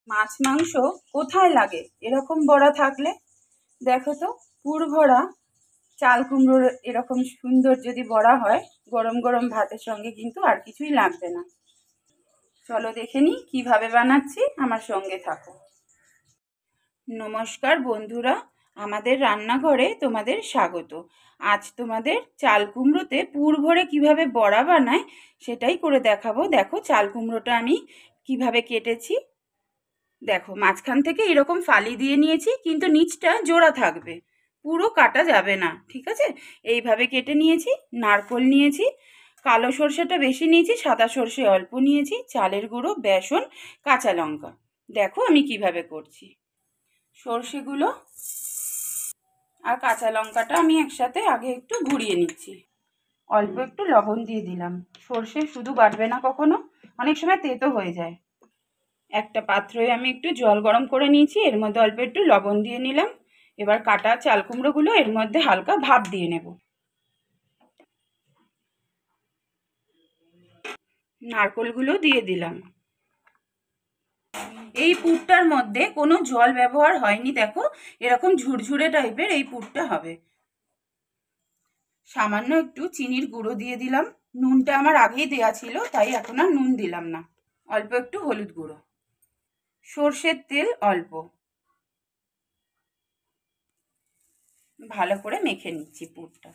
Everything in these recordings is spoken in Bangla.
মাছ মাংস কোথায় লাগে এরকম বড়া থাকলে। দেখো তো, পুর ভরা চাল কুমড়োর এরকম সুন্দর যদি বড়া হয়, গরম গরম ভাতের সঙ্গে কিন্তু আর কিছুই লাগবে না। চলো দেখে নিই কীভাবে বানাচ্ছি, আমার সঙ্গে থাকো। নমস্কার বন্ধুরা, আমাদের রান্নাঘরে তোমাদের স্বাগত। আজ তোমাদের চাল কুমড়োতে পুর ভরে কীভাবে বড়া বানায় সেটাই করে দেখাবো। দেখো চাল কুমড়োটা আমি কিভাবে কেটেছি। দেখো মাঝখান থেকে এরকম ফালি দিয়ে নিয়েছি, কিন্তু নিচটা জোড়া থাকবে, পুরো কাটা যাবে না, ঠিক আছে? এইভাবে কেটে নিয়েছি। নারকোল নিয়েছি, কালো সর্ষেটা বেশি নিয়েছি, সাদা সর্ষে অল্প নিয়েছি, চালের গুঁড়ো, বেসন, কাঁচা লঙ্কা। দেখো আমি কিভাবে করছি। সর্ষেগুলো আর কাঁচা লঙ্কাটা আমি একসাথে আগে একটু ঘুরিয়ে নিচ্ছি। অল্প একটু লবণ দিয়ে দিলাম। সর্ষে শুধু বাটবে না কখনো, অনেক সময় তেতো হয়ে যায়। একটা পাত্রে আমি একটু জল গরম করে নিয়েছি, এর মধ্যে অল্প একটু লবণ দিয়ে নিলাম। এবার কাটা চাল কুমড়োগুলো এর মধ্যে হালকা ভাপ দিয়ে নেব। নারকেলগুলো দিয়ে দিলাম। এই পুরটার মধ্যে কোনো জল ব্যবহার হয়নি, দেখো এরকম ঝুরঝুরে টাইপের এই পুরটা হবে। সামান্য একটু চিনির গুঁড়ো দিয়ে দিলাম। নুনটা আমার আগেই দেয়া ছিল, তাই এখন আর নুন দিলাম না। অল্প একটু হলুদ গুঁড়ো, সর্ষের তেল অল্প। ভালো করে মেখে নিচ্ছি পুরটা।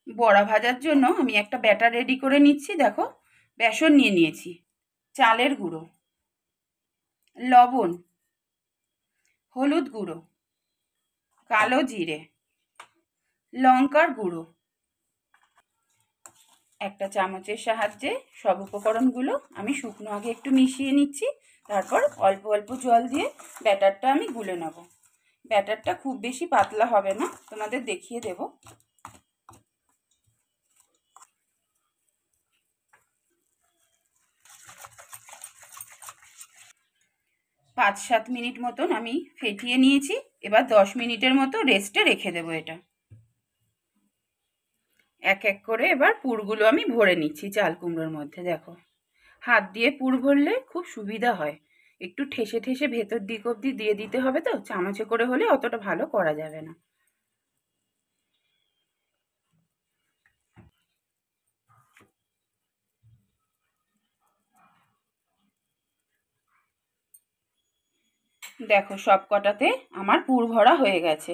বড়া ভাজার জন্য আমি একটা ব্যাটার রেডি করে নিচ্ছি। দেখো বেসন নিয়ে নিয়েছি, চালের গুঁড়ো, লবণ, হলুদ গুঁড়ো, কালো জিরে, লঙ্কার গুঁড়ো। একটা চামচের সাহায্যে সব উপকরণগুলো আমি শুকনো আগে একটু মিশিয়ে নিচ্ছি। তারপর অল্প অল্প জল দিয়ে ব্যাটারটা আমি গুলে নেব। ব্যাটারটা খুব বেশি পাতলা হবে না, তোমাদের দেখিয়ে দেব। 5-7 মিনিট মতন আমি ফেটিয়ে নিয়েছি। এবার 10 মিনিটের মতো রেস্টে রেখে দেবো এটা। এক এক করে এবার পুরগুলো আমি ভরে নিচ্ছি চাল কুমড়োর মধ্যে। দেখো হাত দিয়ে পুর ভরলে খুব সুবিধা হয়, একটু ঠেসে ঠেসে ভেতর দিক অবধি দিয়ে দিতে হবে, তো চামচে করে হলে অতটা ভালো করা যাবে না। দেখো সব কটাতে আমার পুর ভরা হয়ে গেছে।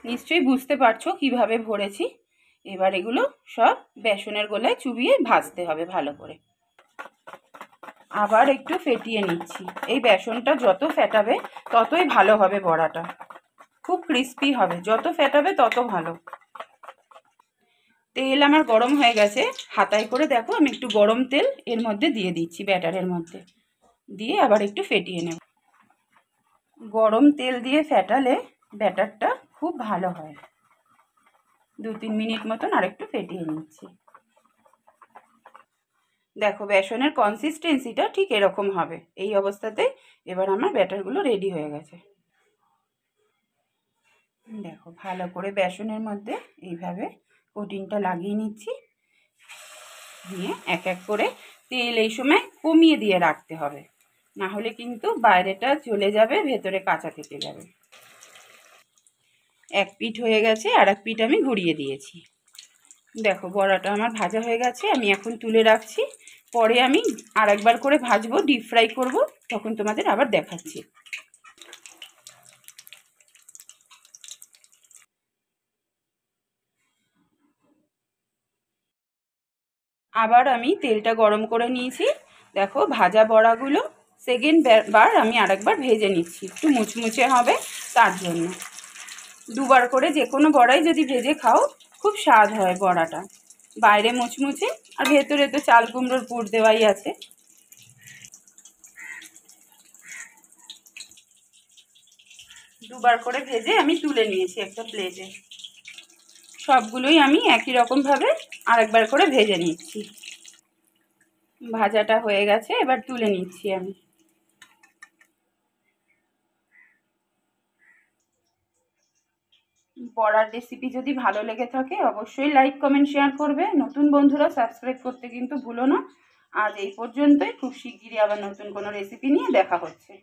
নিশ্চয়ই বুঝতে পারছো কিভাবে ভরেছি। এবার এগুলো সব বেসনের গোলায় চুবিয়ে ভাজতে হবে ভালো করে। আবার একটু ফেটিয়ে নিচ্ছি। এই বেসনটা যত ফেটাবে ততই ভালো হবে বড়াটা, খুব ক্রিস্পি হবে। যত ফেটাবে তত ভালো। তেল আমার গরম হয়ে গেছে। হাতায় করে দেখো আমি একটু গরম তেল এর মধ্যে দিয়ে দিচ্ছি, ব্যাটারের মধ্যে দিয়ে আবার একটু ফেটিয়ে নেব। গরম তেল দিয়ে ফেটালে ব্যাটারটা খুব ভালো হয়। 2-3 মিনিট মতন আরেকটু ফেটিয়ে নিচ্ছি। দেখো বেসনের কনসিস্টেন্সিটা ঠিক এরকম হবে। এই অবস্থাতে এবার আমার ব্যাটারগুলো রেডি হয়ে গেছে। দেখো ভালো করে বেসনের মধ্যে এইভাবে কোটিংটা লাগিয়ে নিচ্ছি। নিয়ে এক এক করে তেল এই সময় কমিয়ে দিয়ে রাখতে হবে, না হলে কিন্তু বাইরেটা চলে যাবে, ভেতরে কাঁচা থেকে যাবে। এক পিঠ হয়ে গেছে, আর এক পিঠ আমি ঘুরিয়ে দিয়েছি। দেখো বড়াটা আমার ভাজা হয়ে গেছে, আমি এখন তুলে রাখছি। পরে আমি আর একবার করে ভাজবো, ডিপ ফ্রাই করব, তখন তোমাদের আবার দেখাচ্ছি। আবার আমি তেলটা গরম করে নিয়েছি। দেখো ভাজা বড়াগুলো সেকেন্ড বার আমি আরেকবার ভেজে নিচ্ছি, একটু মুচমুচে হবে তার জন্য। দুবার করে যে কোনো বড়াই যদি ভেজে খাও খুব স্বাদ হয় বড়াটা, বাইরে মুচমুচে আর ভেতরে তো চাল কুমড়োর পুর দেওয়াই আছে। দুবার করে ভেজে আমি তুলে নিয়েছি একটা প্লেটে। সবগুলোই আমি একই রকমভাবে আরেকবার করে ভেজে নিচ্ছি। ভাজাটা হয়ে গেছে, এবার তুলে নিচ্ছি আমি। বড়ার রেসিপি যদি ভালো লেগে থাকে অবশ্যই লাইক কমেন্ট শেয়ার করবে। নতুন বন্ধুরা সাবস্ক্রাইব করতে কিন্তু ভুলো না। আজ এই পর্যন্তই, খুব শিগগিরই আবার নতুন কোনো রেসিপি নিয়ে দেখা হচ্ছে।